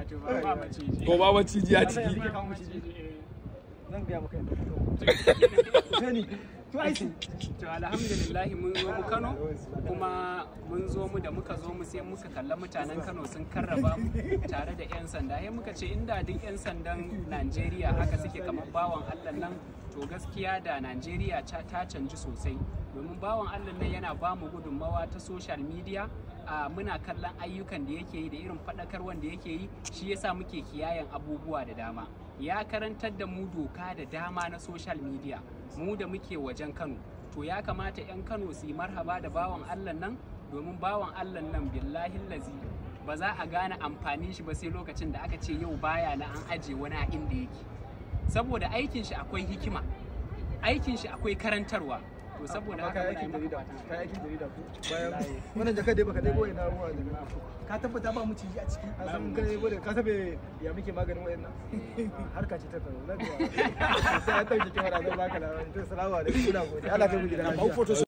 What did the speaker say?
to ba maciji ko ba maciji a ciki zan ga maka to alhamdulillah mun zo mu Kano kuma mun zo mu da muka zo mu sai muka kalla mutanen Kano sun karraba mu tare da 'yan sanda sai muka ce inda duk 'yan sandan Najeriya haka suke kamar bawan Allah nan to gaskiya da Najeriya ta canji sosai domin bawan Allah nan yana ba mu gudunmawa ta social media muna kallon ayyukan da yake yi da irin faɗakarwan da yake yi shi yasa muke kiyayen abubuwa da dama ya karantar da mu doka da dama na social media mu da muke wajen Kano to ya kamata 'yan Kano su yi marhaba da bawan Allah nan domin bawan Allah nan billahi lazi ba za a gane amfanin shi ba sai lokacin da aka ce yau baya na an aje wani a inda yake saboda aikin shi akwai hikima aikin shi akwai karantarwa to saboda haka aikin jarida ku bayan wannan jakar dai baka debo ina ruwa daga ka tabbata ba mu ciji a ciki a san kai gode ka sabe ya muke maganin wayannan harka ce ta tsaro lafiya sai ya dauke kamar da baka labarin to salamu alaikum ina gode Allah kai mu gidan lafiya